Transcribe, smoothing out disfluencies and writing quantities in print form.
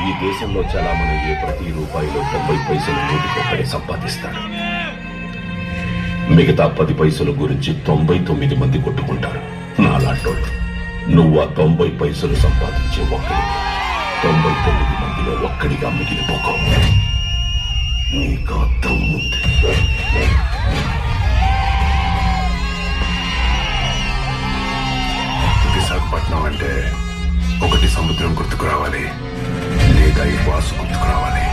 ఈ దేశంలో చలామణయ్యే ప్రతి రూపాయిలో 90 పైసలు నూటికొక్కడే సంపాదిస్తాడు. మిగతా 10 పైసల గురించి 99 మంది కొట్టుకుంటారు. నాలాంటోళ్ళు. నువ్వు ఆ 90 పైసలు సంపాదించే ఒక్కడి 99 మందిలో ఒక్కడిగా మిగిలిపోకో. నీకు అర్థం ఉంది. విశాఖపట్నం అంటే ఒకటి సముద్రం గుర్తుకు రావాలి, లేదా ఈ బాసు గుర్తుకు రావాలి.